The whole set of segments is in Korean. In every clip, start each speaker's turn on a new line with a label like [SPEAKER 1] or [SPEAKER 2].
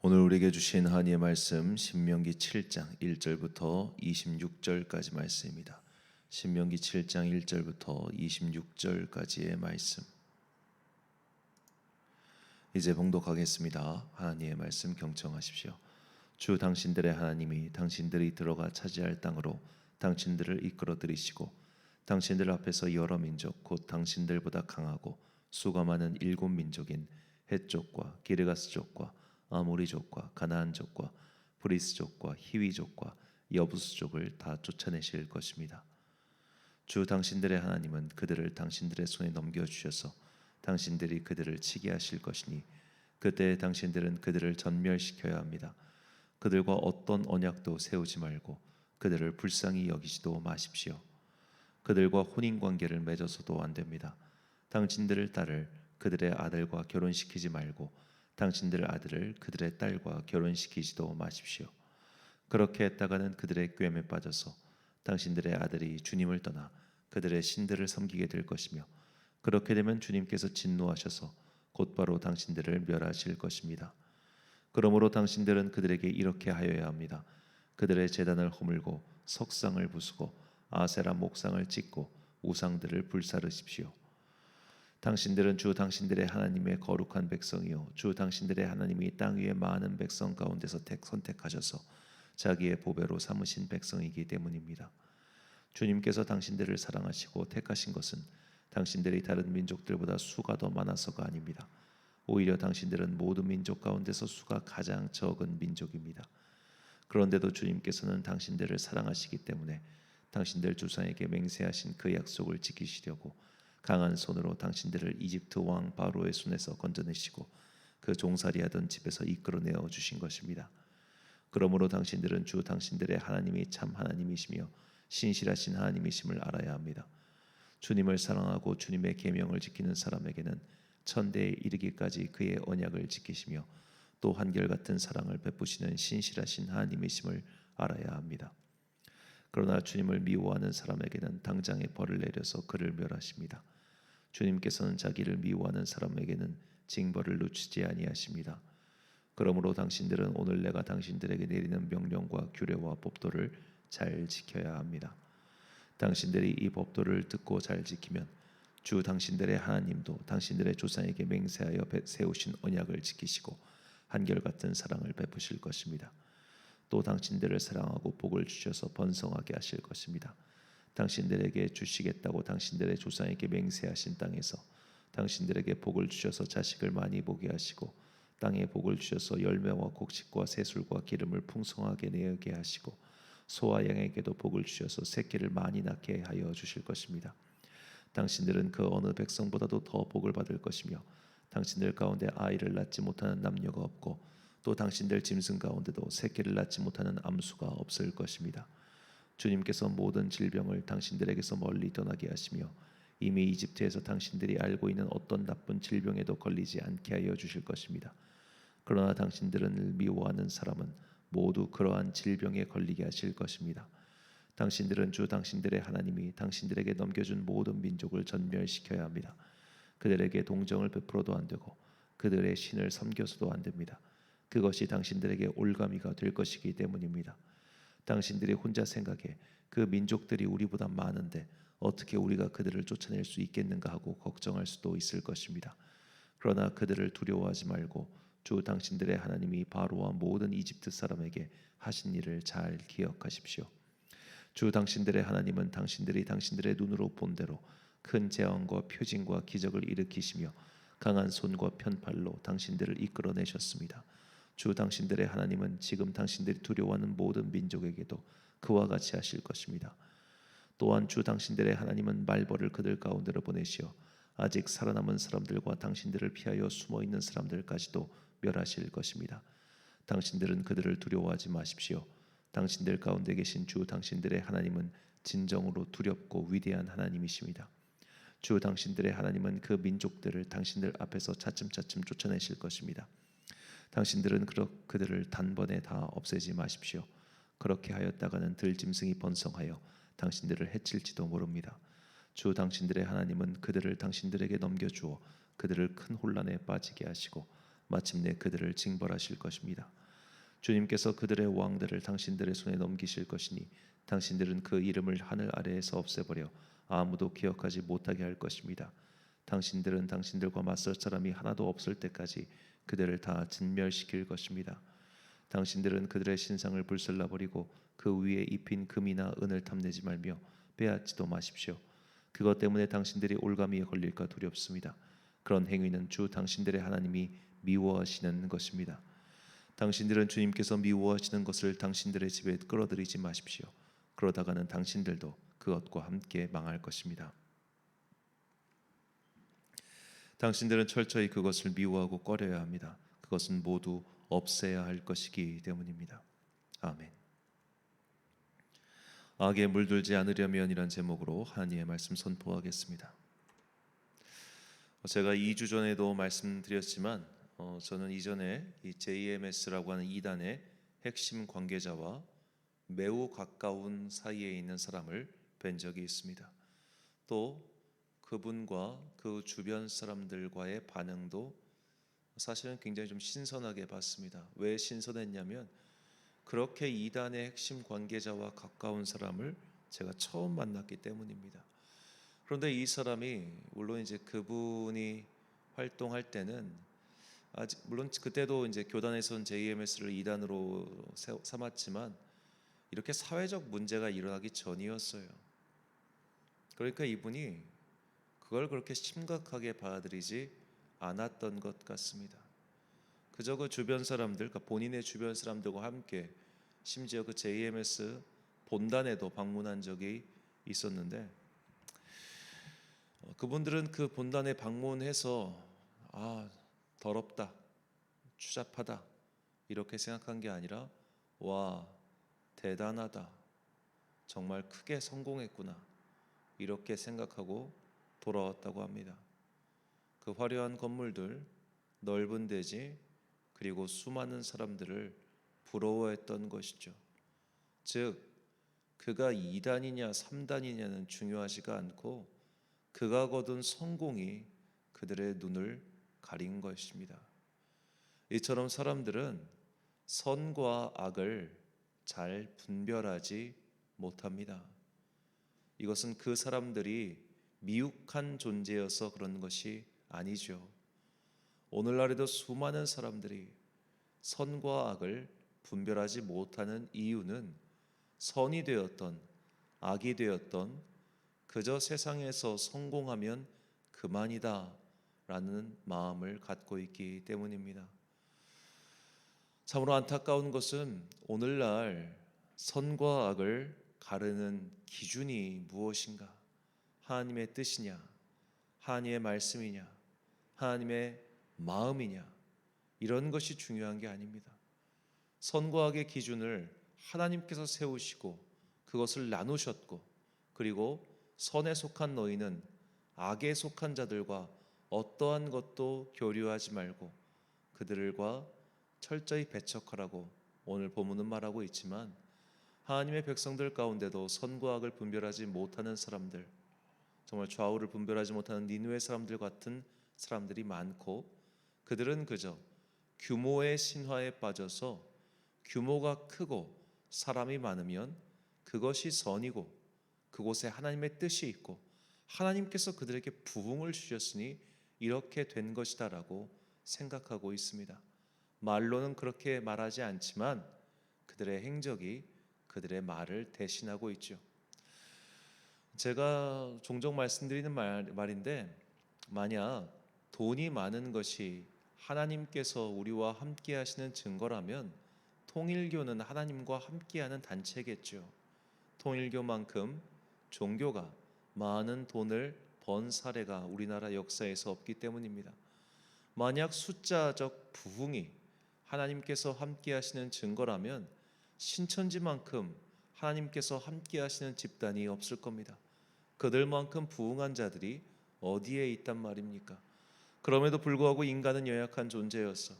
[SPEAKER 1] 오늘 우리에게 주신 하나님의 말씀 신명기 7장 1절부터 26절까지 말씀입니다. 신명기 7장 1절부터 26절까지의 말씀. 이제 봉독하겠습니다. 하나님의 말씀 경청하십시오. 주 당신들의 하나님이 당신들이 들어가 차지할 땅으로 당신들을 이끌어 들이시고 당신들 앞에서 여러 민족 곧 당신들보다 강하고 수가 많은 일곱 민족인 헷족과 기르가스족과 아모리족과 가나안족과 브리스족과 히위족과 여부스족을 다 쫓아내실 것입니다. 주 당신들의 하나님은 그들을 당신들의 손에 넘겨주셔서 당신들이 그들을 치게 하실 것이니 그때 당신들은 그들을 전멸시켜야 합니다. 그들과 어떤 언약도 세우지 말고 그들을 불쌍히 여기지도 마십시오. 그들과 혼인관계를 맺어서도 안 됩니다. 당신들의 딸을 그들의 아들과 결혼시키지 말고 당신들의 아들을 그들의 딸과 결혼시키지도 마십시오. 그렇게 했다가는 그들의 꾀에 빠져서 당신들의 아들이 주님을 떠나 그들의 신들을 섬기게 될 것이며 그렇게 되면 주님께서 진노하셔서 곧바로 당신들을 멸하실 것입니다. 그러므로 당신들은 그들에게 이렇게 하여야 합니다. 그들의 제단을 허물고 석상을 부수고 아세라 목상을 찍고 우상들을 불사르십시오. 당신들은 주 당신들의 하나님의 거룩한 백성이요 주 당신들의 하나님이 땅 위의 많은 백성 가운데서 선택하셔서 자기의 보배로 삼으신 백성이기 때문입니다. 주님께서 당신들을 사랑하시고 택하신 것은 당신들이 다른 민족들보다 수가 더 많아서가 아닙니다. 오히려 당신들은 모든 민족 가운데서 수가 가장 적은 민족입니다. 그런데도 주님께서는 당신들을 사랑하시기 때문에 당신들 조상에게 맹세하신 그 약속을 지키시려고 강한 손으로 당신들을 이집트 왕 바로의 손에서 건져내시고 그 종살이하던 집에서 이끌어내어 주신 것입니다. 그러므로 당신들은 주 당신들의 하나님이 참 하나님이시며 신실하신 하나님이심을 알아야 합니다. 주님을 사랑하고 주님의 계명을 지키는 사람에게는 천대에 이르기까지 그의 언약을 지키시며 또 한결같은 사랑을 베푸시는 신실하신 하나님이심을 알아야 합니다. 그러나 주님을 미워하는 사람에게는 당장에 벌을 내려서 그를 멸하십니다. 주님께서는 자기를 미워하는 사람에게는 징벌을 놓치지 아니하십니다. 그러므로 당신들은 오늘 내가 당신들에게 내리는 명령과 규례와 법도를 잘 지켜야 합니다. 당신들이 이 법도를 듣고 잘 지키면 주 당신들의 하나님도 당신들의 조상에게 맹세하여 세우신 언약을 지키시고 한결같은 사랑을 베푸실 것입니다. 또 당신들을 사랑하고 복을 주셔서 번성하게 하실 것입니다. 당신들에게 주시겠다고 당신들의 조상에게 맹세하신 땅에서 당신들에게 복을 주셔서 자식을 많이 보게 하시고 땅에 복을 주셔서 열매와 곡식과 새술과 기름을 풍성하게 내게 하시고 소와 양에게도 복을 주셔서 새끼를 많이 낳게 하여 주실 것입니다. 당신들은 그 어느 백성보다도 더 복을 받을 것이며 당신들 가운데 아이를 낳지 못하는 남녀가 없고 또 당신들 짐승 가운데도 새끼를 낳지 못하는 암수가 없을 것입니다. 주님께서 모든 질병을 당신들에게서 멀리 떠나게 하시며 이미 이집트에서 당신들이 알고 있는 어떤 나쁜 질병에도 걸리지 않게 하여 주실 것입니다. 그러나 당신들을 미워하는 사람은 모두 그러한 질병에 걸리게 하실 것입니다. 당신들은 주 당신들의 하나님이 당신들에게 넘겨준 모든 민족을 전멸시켜야 합니다. 그들에게 동정을 베풀어도 안 되고 그들의 신을 섬겨서도 안 됩니다. 그것이 당신들에게 올가미가 될 것이기 때문입니다. 당신들이 혼자 생각해 그 민족들이 우리보다 많은데 어떻게 우리가 그들을 쫓아낼 수 있겠는가 하고 걱정할 수도 있을 것입니다. 그러나 그들을 두려워하지 말고 주 당신들의 하나님이 바로와 모든 이집트 사람에게 하신 일을 잘 기억하십시오. 주 당신들의 하나님은 당신들이 당신들의 눈으로 본 대로 큰 재앙과 표징과 기적을 일으키시며 강한 손과 편팔로 당신들을 이끌어내셨습니다. 주 당신들의 하나님은 지금 당신들이 두려워하는 모든 민족에게도 그와 같이 하실 것입니다. 또한 주 당신들의 하나님은 말벌을 그들 가운데로 보내시어 아직 살아남은 사람들과 당신들을 피하여 숨어있는 사람들까지도 멸하실 것입니다. 당신들은 그들을 두려워하지 마십시오. 당신들 가운데 계신 주 당신들의 하나님은 진정으로 두렵고 위대한 하나님이십니다. 주 당신들의 하나님은 그 민족들을 당신들 앞에서 차츰차츰 쫓아내실 것입니다. 당신들은 그들을 단번에 다 없애지 마십시오. 그렇게 하였다가는 들짐승이 번성하여 당신들을 해칠지도 모릅니다. 주 당신들의 하나님은 그들을 당신들에게 넘겨주어 그들을 큰 혼란에 빠지게 하시고 마침내 그들을 징벌하실 것입니다. 주님께서 그들의 왕들을 당신들의 손에 넘기실 것이니 당신들은 그 이름을 하늘 아래에서 없애버려 아무도 기억하지 못하게 할 것입니다. 당신들은 당신들과 맞설 사람이 하나도 없을 때까지 그들을 다 진멸시킬 것입니다. 당신들은 그들의 신상을 불살라 버리고 그 위에 입힌 금이나 은을 탐내지 말며 빼앗지도 마십시오. 그것 때문에 당신들이 올가미에 걸릴까 두렵습니다. 그런 행위는 주 당신들의 하나님이 미워하시는 것입니다. 당신들은 주님께서 미워하시는 것을 당신들의 집에 끌어들이지 마십시오. 그러다가는 당신들도 그것과 함께 망할 것입니다. 당신들은 철저히 그것을 미워하고 꺼려야 합니다. 그것은 모두 없애야 할 것이기 때문입니다. 아멘. 악에 물들지 않으려면이란 제목으로 하나님의 말씀 선포하겠습니다. 제가 2주 전에도 말씀드렸지만 저는 이전에 이 JMS라고 하는 이단의 핵심 관계자와 매우 가까운 사이에 있는 사람을 뵌 적이 있습니다. 또 그분과 그 주변 사람들과의 반응도 사실은 굉장히 좀 신선하게 봤습니다. 왜 신선했냐면 그렇게 이단의 핵심 관계자와 가까운 사람을 제가 처음 만났기 때문입니다. 그런데 이 사람이 물론 이제 그분이 활동할 때는 아직 물론 그때도 이제 교단에서는 JMS를 이단으로 삼았지만 이렇게 사회적 문제가 일어나기 전이었어요. 그러니까 이분이 그걸 그렇게 심각하게 받아들이지 않았던 것 같습니다. 그저 그 주변 사람들, 그러니까 본인의 주변 사람들과 함께 심지어 그 JMS 본단에도 방문한 적이 있었는데 그분들은 그 본단에 방문해서 더럽다, 추잡하다 이렇게 생각한 게 아니라 와, 대단하다, 정말 크게 성공했구나 이렇게 생각하고 돌아왔다고 합니다. 그 화려한 건물들, 넓은 대지, 그리고 수많은 사람들을 부러워했던 것이죠. 즉 그가 2단이냐 3단이냐는 중요하지가 않고 그가 거둔 성공이 그들의 눈을 가린 것입니다. 이처럼 사람들은 선과 악을 잘 분별하지 못합니다. 이것은 그 사람들이 미혹한 존재여서 그런 것이 아니죠. 오늘날에도 수많은 사람들이 선과 악을 분별하지 못하는 이유는 선이 되었던 악이 되었던 그저 세상에서 성공하면 그만이다 라는 마음을 갖고 있기 때문입니다. 참으로 안타까운 것은 오늘날 선과 악을 가르는 기준이 무엇인가? 하나님의 뜻이냐? 하나님의 말씀이냐? 하나님의 마음이냐? 이런 것이 중요한 게 아닙니다. 선과 악의 기준을 하나님께서 세우시고 그것을 나누셨고 그리고 선에 속한 너희는 악에 속한 자들과 어떠한 것도 교류하지 말고 그들과 철저히 배척하라고 오늘 본문은 말하고 있지만 하나님의 백성들 가운데도 선과 악을 분별하지 못하는 사람들, 정말 좌우를 분별하지 못하는 니느웨 사람들 같은 사람들이 많고 그들은 그저 규모의 신화에 빠져서 규모가 크고 사람이 많으면 그것이 선이고 그곳에 하나님의 뜻이 있고 하나님께서 그들에게 부흥을 주셨으니 이렇게 된 것이다라고 생각하고 있습니다. 말로는 그렇게 말하지 않지만 그들의 행적이 그들의 말을 대신하고 있죠. 제가 종종 말씀드리는 말인데 만약 돈이 많은 것이 하나님께서 우리와 함께 하시는 증거라면 통일교는 하나님과 함께하는 단체겠죠. 통일교만큼 종교가 많은 돈을 번 사례가 우리나라 역사에서 없기 때문입니다. 만약 숫자적 부흥이 하나님께서 함께 하시는 증거라면 신천지만큼 하나님께서 함께 하시는 집단이 없을 겁니다. 그들만큼 부흥한 자들이 어디에 있단 말입니까? 그럼에도 불구하고 인간은 연약한 존재였어.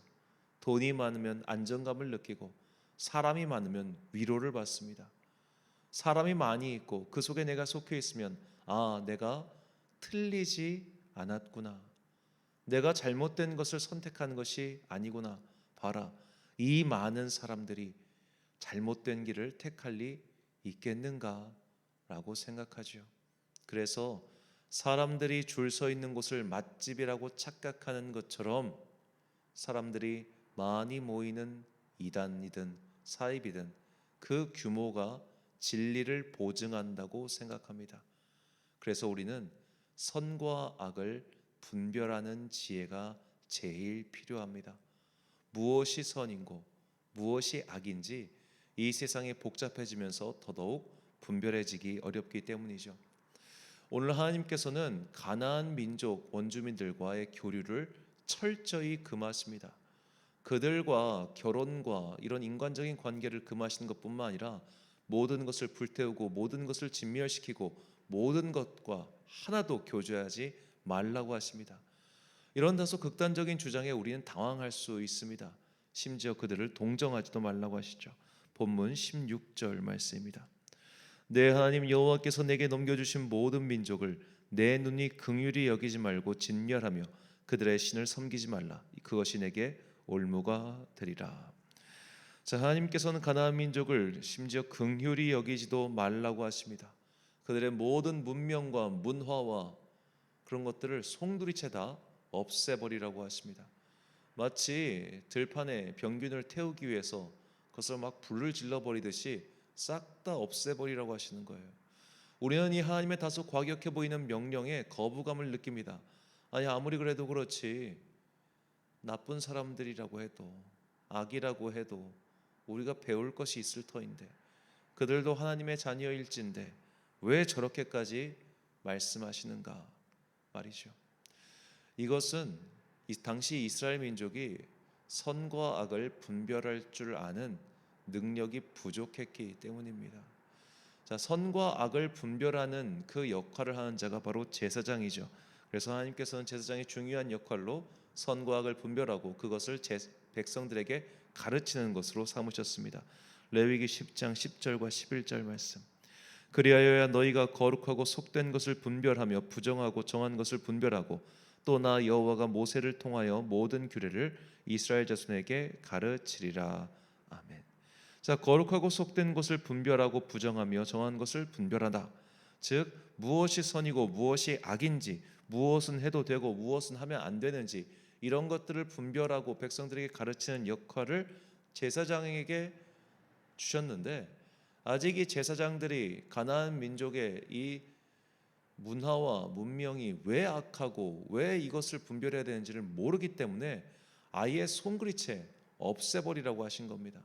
[SPEAKER 1] 돈이 많으면 안정감을 느끼고 사람이 많으면 위로를 받습니다. 사람이 많이 있고 그 속에 내가 속해 있으면 내가 틀리지 않았구나. 내가 잘못된 것을 선택한 것이 아니구나. 봐라. 이 많은 사람들이 잘못된 길을 택할 리 있겠는가라고 생각하죠. 그래서 사람들이 줄 서 있는 곳을 맛집이라고 착각하는 것처럼 사람들이 많이 모이는 이단이든 사입이든 그 규모가 진리를 보증한다고 생각합니다. 그래서 우리는 선과 악을 분별하는 지혜가 제일 필요합니다. 무엇이 선이고 무엇이 악인지 이 세상이 복잡해지면서 더더욱 분별해지기 어렵기 때문이죠. 오늘 하나님께서는 가나안 민족 원주민들과의 교류를 철저히 금하십니다. 그들과 결혼과 이런 인간적인 관계를 금하시는 것뿐만 아니라 모든 것을 불태우고 모든 것을 진멸시키고 모든 것과 하나도 교제하지 말라고 하십니다. 이런 다소 극단적인 주장에 우리는 당황할 수 있습니다. 심지어 그들을 동정하지도 말라고 하시죠. 본문 16절 말씀입니다. 내 하나님 여호와께서 내게 넘겨주신 모든 민족을 내 눈이 긍휼히 여기지 말고 진멸하며 그들의 신을 섬기지 말라. 그것이 내게 올무가 되리라. 자, 하나님께서는 가나안 민족을 심지어 긍휼히 여기지도 말라고 하십니다. 그들의 모든 문명과 문화와 그런 것들을 송두리째 다 없애버리라고 하십니다. 마치 들판에 병균을 태우기 위해서 그것을 막 불을 질러버리듯이 싹 다 없애버리라고 하시는 거예요. 우리는 이 하나님의 다소 과격해 보이는 명령에 거부감을 느낍니다. 아니 아무리 그래도 그렇지 나쁜 사람들이라고 해도 악이라고 해도 우리가 배울 것이 있을 터인데 그들도 하나님의 자녀일진데 왜 저렇게까지 말씀하시는가 말이죠. 이것은 당시 이스라엘 민족이 선과 악을 분별할 줄 아는 능력이 부족했기 때문입니다. 자, 선과 악을 분별하는 그 역할을 하는 자가 바로 제사장이죠. 그래서 하나님께서는 제사장의 중요한 역할로 선과 악을 분별하고 그것을 백성들에게 가르치는 것으로 삼으셨습니다. 레위기 10장 10절과 11절 말씀. 그리하여야 너희가 거룩하고 속된 것을 분별하며 부정하고 정한 것을 분별하고 또 나 여호와가 모세를 통하여 모든 규례를 이스라엘 자손에게 가르치리라. 아멘. 자, 거룩하고 속된 것을 분별하고 부정하며 정한 것을 분별하다. 즉 무엇이 선이고 무엇이 악인지, 무엇은 해도 되고 무엇은 하면 안 되는지 이런 것들을 분별하고 백성들에게 가르치는 역할을 제사장에게 주셨는데 아직 이 제사장들이 가나안 민족의 이 문화와 문명이 왜 악하고 왜 이것을 분별해야 되는지를 모르기 때문에 아예 송그리채 없애버리라고 하신 겁니다.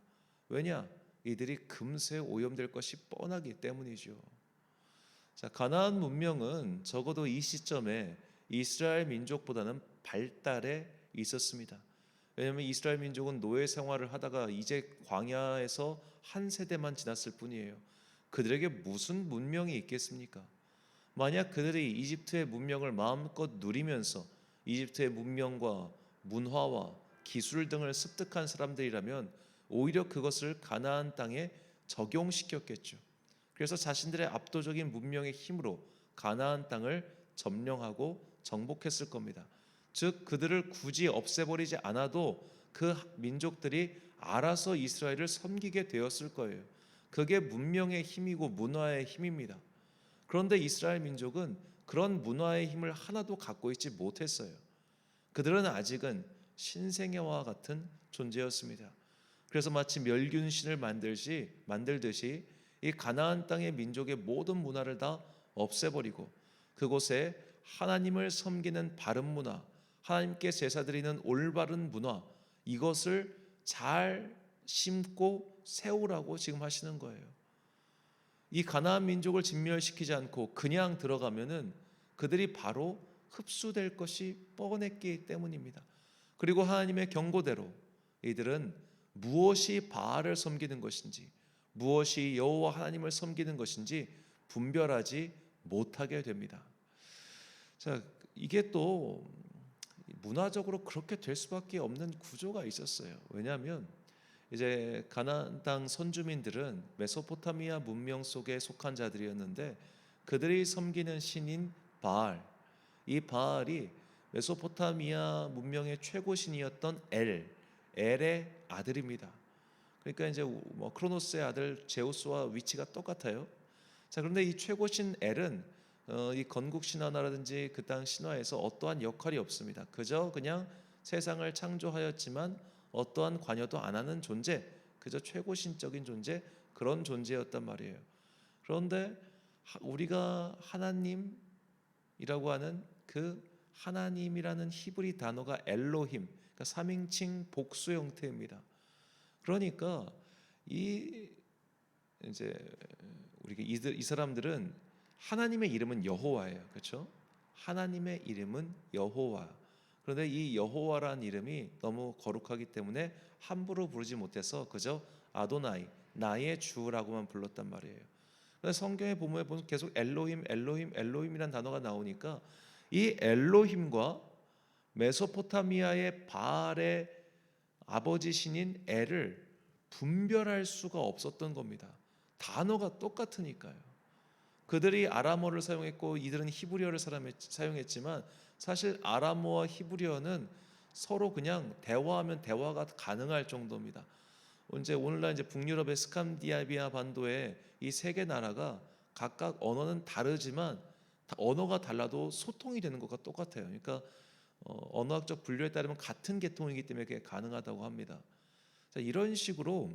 [SPEAKER 1] 왜냐? 이들이 금세 오염될 것이 뻔하기 때문이죠. 자, 가나안 문명은 적어도 이 시점에 이스라엘 민족보다는 발달해 있었습니다. 왜냐하면 이스라엘 민족은 노예 생활을 하다가 이제 광야에서 한 세대만 지났을 뿐이에요. 그들에게 무슨 문명이 있겠습니까? 만약 그들이 이집트의 문명을 마음껏 누리면서 이집트의 문명과 문화와 기술 등을 습득한 사람들이라면 오히려 그것을 가나안 땅에 적용시켰겠죠. 그래서 자신들의 압도적인 문명의 힘으로 가나안 땅을 점령하고 정복했을 겁니다. 즉 그들을 굳이 없애버리지 않아도 그 민족들이 알아서 이스라엘을 섬기게 되었을 거예요. 그게 문명의 힘이고 문화의 힘입니다. 그런데 이스라엘 민족은 그런 문화의 힘을 하나도 갖고 있지 못했어요. 그들은 아직은 신생아와 같은 존재였습니다. 그래서 마치 멸균신을 만들듯이 이 가나안 땅의 민족의 모든 문화를 다 없애버리고 그곳에 하나님을 섬기는 바른 문화, 하나님께 제사드리는 올바른 문화, 이것을 잘 심고 세우라고 지금 하시는 거예요. 이 가나안 민족을 진멸시키지 않고 그냥 들어가면은 그들이 바로 흡수될 것이 뻔했기 때문입니다. 그리고 하나님의 경고대로 이들은 무엇이 바알을 섬기는 것인지 무엇이 여호와 하나님을 섬기는 것인지 분별하지 못하게 됩니다. 자, 이게 또 문화적으로 그렇게 될 수밖에 없는 구조가 있었어요. 왜냐하면 이제 가나안 땅 선주민들은 메소포타미아 문명 속에 속한 자들이었는데 그들이 섬기는 신인 바알, 이 바알이 메소포타미아 문명의 최고 신이었던 엘의 아들입니다. 그러니까 이제 뭐 크로노스의 아들 제우스와 위치가 똑같아요. 자, 그런데 이 최고신 엘은 이 건국 신화라든지 그 땅 신화에서 어떠한 역할이 없습니다. 그냥 세상을 창조하였지만 어떠한 관여도 안 하는 존재, 그저 최고신적인 존재, 그런 존재였단 말이에요. 그런데 우리가 하나님이라고 하는 그 하나님이라는 히브리 단어가 엘로힘, 그러니까 3인칭 복수 형태입니다. 그러니까 이 이제 우리가 이 사람들은 하나님의 이름은 여호와예요. 그렇죠? 하나님의 이름은 여호와. 그런데 이 여호와라는 이름이 너무 거룩하기 때문에 함부로 부르지 못해서 그저 아도나이, 나의 주라고만 불렀단 말이에요. 그래서 성경의 보면 계속 엘로힘, 엘로힘, 엘로힘이라는 단어가 나오니까 이 엘로힘과 메소포타미아의 바알의 아버지 신인 엘을 분별할 수가 없었던 겁니다. 단어가 똑같으니까요. 그들이 아람어를 사용했고 이들은 히브리어를 사용했지만 사실 아람어와 히브리어는 서로 그냥 대화하면 대화가 가능할 정도입니다. 오늘날 이제 북유럽의 스칸디나비아 반도의 이 세 개 나라가 각각 언어는 다르지만 언어가 달라도 소통이 되는 것과 똑같아요. 그러니까 언어학적 분류에 따르면 같은 계통이기 때문에 그게 가능하다고 합니다. 자, 이런 식으로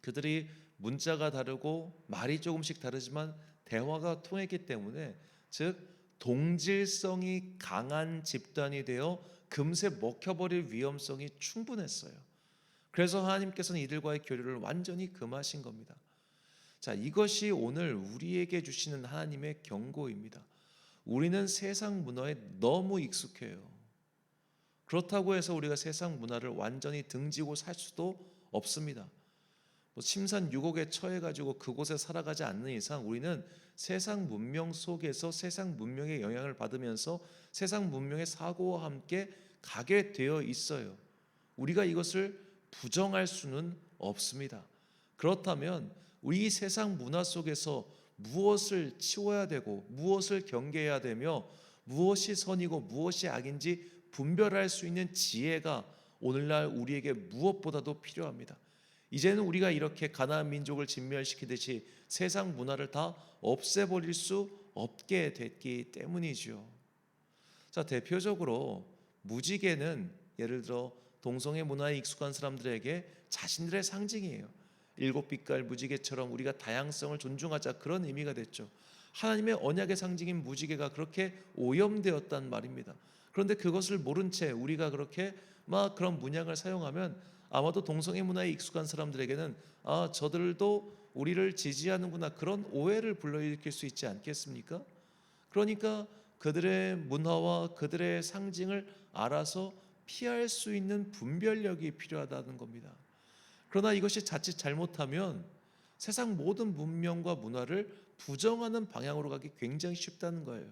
[SPEAKER 1] 그들이 문자가 다르고 말이 조금씩 다르지만 대화가 통했기 때문에 즉 동질성이 강한 집단이 되어 금세 먹혀버릴 위험성이 충분했어요. 그래서 하나님께서는 이들과의 교류를 완전히 금하신 겁니다. 자, 이것이 오늘 우리에게 주시는 하나님의 경고입니다. 우리는 세상 문화에 너무 익숙해요. 그렇다고 해서 우리가 세상 문화를 완전히 등지고 살 수도 없습니다. 심산유곡에 처해가지고 그곳에 살아가지 않는 이상 우리는 세상 문명 속에서 세상 문명의 영향을 받으면서 세상 문명의 사고와 함께 가게 되어 있어요. 우리가 이것을 부정할 수는 없습니다. 그렇다면 우리 세상 문화 속에서 무엇을 치워야 되고 무엇을 경계해야 되며 무엇이 선이고 무엇이 악인지 분별할 수 있는 지혜가 오늘날 우리에게 무엇보다도 필요합니다. 이제는 우리가 이렇게 가나안 민족을 진멸시키듯이 세상 문화를 다 없애버릴 수 없게 됐기 때문이죠. 자, 대표적으로 무지개는 예를 들어 동성애 문화에 익숙한 사람들에게 자신들의 상징이에요. 일곱 빛깔 무지개처럼 우리가 다양성을 존중하자, 그런 의미가 됐죠. 하나님의 언약의 상징인 무지개가 그렇게 오염되었단 말입니다. 그런데 그것을 모른 채 우리가 그렇게 막 그런 문양을 사용하면 아마도 동성애 문화에 익숙한 사람들에게는 저들도 우리를 지지하는구나, 그런 오해를 불러일으킬 수 있지 않겠습니까? 그러니까 그들의 문화와 그들의 상징을 알아서 피할 수 있는 분별력이 필요하다는 겁니다. 그러나 이것이 자칫 잘못하면 세상 모든 문명과 문화를 부정하는 방향으로 가기 굉장히 쉽다는 거예요.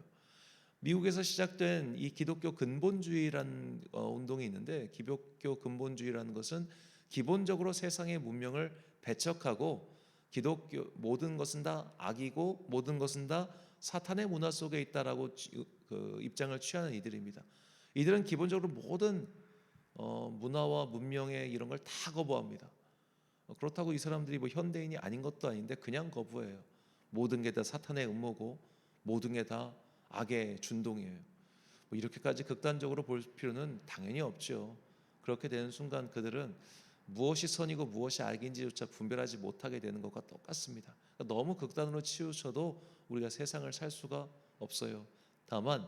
[SPEAKER 1] 미국에서 시작된 이 기독교 근본주의라는 운동이 있는데, 기독교 근본주의라는 것은 기본적으로 세상의 문명을 배척하고 기독교 모든 것은 다 악이고 모든 것은 다 사탄의 문화 속에 있다라고 그 입장을 취하는 이들입니다. 이들은 기본적으로 모든 문화와 문명의 이런 걸 다 거부합니다. 그렇다고 이 사람들이 뭐 현대인이 아닌 것도 아닌데 그냥 거부해요. 모든 게 다 사탄의 음모고 모든 게 다 악의 준동이에요. 뭐 이렇게까지 극단적으로 볼 필요는 당연히 없죠. 그렇게 되는 순간 그들은 무엇이 선이고 무엇이 악인지조차 분별하지 못하게 되는 것과 똑같습니다. 그러니까 너무 극단으로 치우쳐도 우리가 세상을 살 수가 없어요. 다만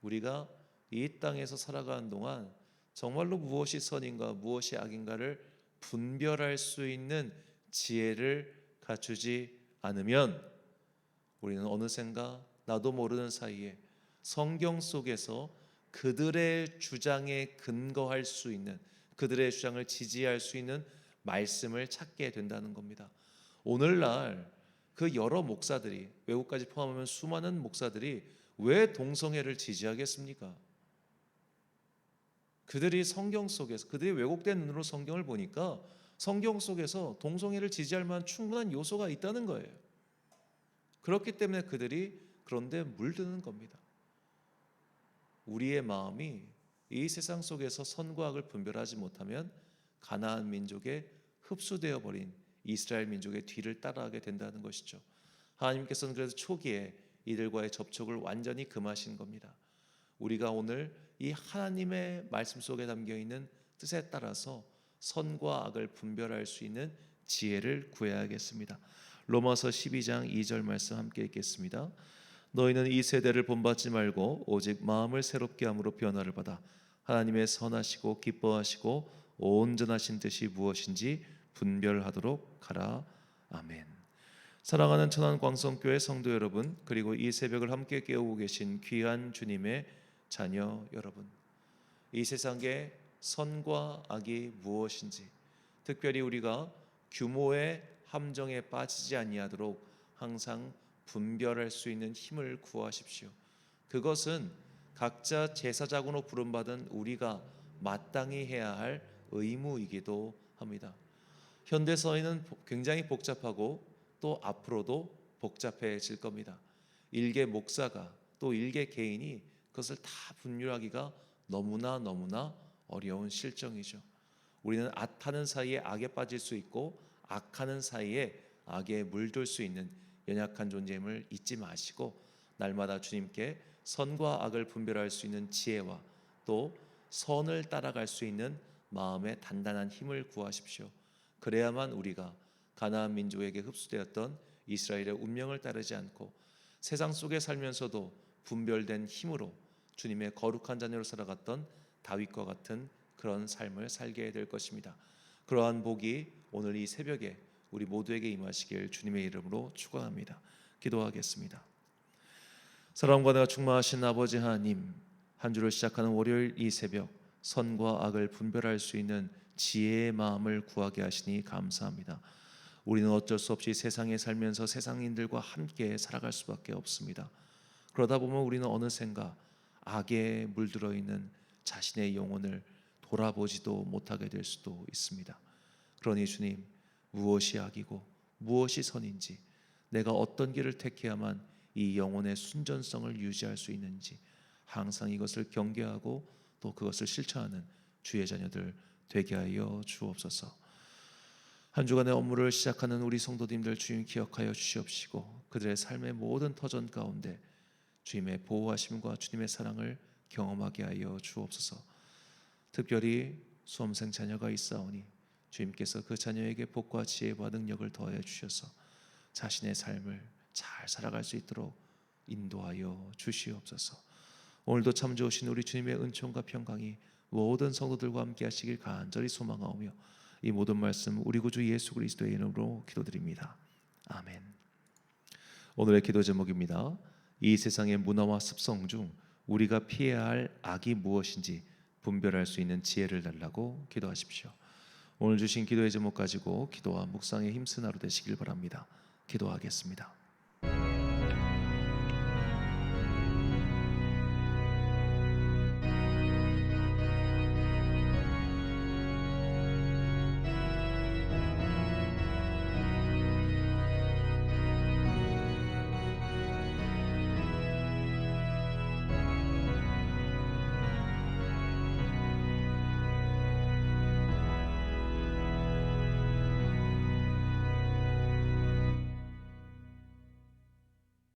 [SPEAKER 1] 우리가 이 땅에서 살아가는 동안 정말로 무엇이 선인가 무엇이 악인가를 분별할 수 있는 지혜를 갖추지 않으면 우리는 어느샌가 나도 모르는 사이에 성경 속에서 그들의 주장에 근거할 수 있는, 그들의 주장을 지지할 수 있는 말씀을 찾게 된다는 겁니다. 오늘날 그 여러 목사들이, 외국까지 포함하면 수많은 목사들이 왜 동성애를 지지하겠습니까? 그들이 성경 속에서, 그들이 왜곡된 눈으로 성경을 보니까 성경 속에서 동성애를 지지할 만한 충분한 요소가 있다는 거예요. 그렇기 때문에 그들이 그런데 물드는 겁니다. 우리의 마음이 이 세상 속에서 선과 악을 분별하지 못하면 가나안 민족에 흡수되어 버린 이스라엘 민족의 뒤를 따라가게 된다는 것이죠. 하나님께서는 그래서 초기에 이들과의 접촉을 완전히 금하신 겁니다. 우리가 오늘 이 하나님의 말씀 속에 담겨 있는 뜻에 따라서 선과 악을 분별할 수 있는 지혜를 구해야겠습니다. 로마서 12장 2절 말씀 함께 읽겠습니다. 너희는 이 세대를 본받지 말고 오직 마음을 새롭게 함으로 변화를 받아 하나님의 선하시고 기뻐하시고 온전하신 뜻이 무엇인지 분별하도록 하라. 아멘. 사랑하는 천안광성교회 성도 여러분, 그리고 이 새벽을 함께 깨우고 계신 귀한 주님의 자녀 여러분, 이 세상의 선과 악이 무엇인지, 특별히 우리가 규모의 함정에 빠지지 아니하도록 항상 분별할 수 있는 힘을 구하십시오. 그것은 각자 제사장으로 부름받은 우리가 마땅히 해야 할 의무이기도 합니다. 현대 사회는 굉장히 복잡하고 또 앞으로도 복잡해질 겁니다. 일개 목사가 또 일개 개인이 그것을 다 분류하기가 너무나 어려운 실정이죠. 우리는 악하는 사이에 악에 빠질 수 있고 악하는 사이에 악에 물들 수 있는 연약한 존재임을 잊지 마시고 날마다 주님께 선과 악을 분별할 수 있는 지혜와 또 선을 따라갈 수 있는 마음의 단단한 힘을 구하십시오. 그래야만 우리가 가나안 민족에게 흡수되었던 이스라엘의 운명을 따르지 않고 세상 속에 살면서도 분별된 힘으로 주님의 거룩한 자녀로 살아갔던 다윗과 같은 그런 삶을 살게 될 것입니다. 그러한 복이 오늘 이 새벽에 우리 모두에게 임하시길 주님의 이름으로 축원합니다. 기도하겠습니다. 사랑과 은혜가 충만하신 아버지 하나님, 한 주를 시작하는 월요일 이 새벽 선과 악을 분별할 수 있는 지혜의 마음을 구하게 하시니 감사합니다. 우리는 어쩔 수 없이 세상에 살면서 세상인들과 함께 살아갈 수밖에 없습니다. 그러다 보면 우리는 어느샌가 악에 물들어 있는 자신의 영혼을 돌아보지도 못하게 될 수도 있습니다. 그러니 주님, 무엇이 악이고 무엇이 선인지, 내가 어떤 길을 택해야만 이 영혼의 순전성을 유지할 수 있는지 항상 이것을 경계하고 또 그것을 실천하는 주의 자녀들 되게 하여 주옵소서. 한 주간의 업무를 시작하는 우리 성도님들 주님 기억하여 주시옵시고 그들의 삶의 모든 터전 가운데 주님의 보호하심과 주님의 사랑을 경험하게 하여 주옵소서. 특별히 수험생 자녀가 있사오니 주님께서 그 자녀에게 복과 지혜와 능력을 더하여 주셔서 자신의 삶을 잘 살아갈 수 있도록 인도하여 주시옵소서. 오늘도 참 좋으신 우리 주님의 은총과 평강이 모든 성도들과 함께 하시길 간절히 소망하오며 이 모든 말씀 우리 구주 예수 그리스도의 이름으로 기도드립니다. 아멘. 오늘의 기도 제목입니다. 이 세상의 문화와 습성 중 우리가 피해야 할 악이 무엇인지 분별할 수 있는 지혜를 달라고 기도하십시오. 오늘 주신 기도의 제목 가지고 기도와 묵상에 힘쓴 하루 되시길 바랍니다. 기도하겠습니다.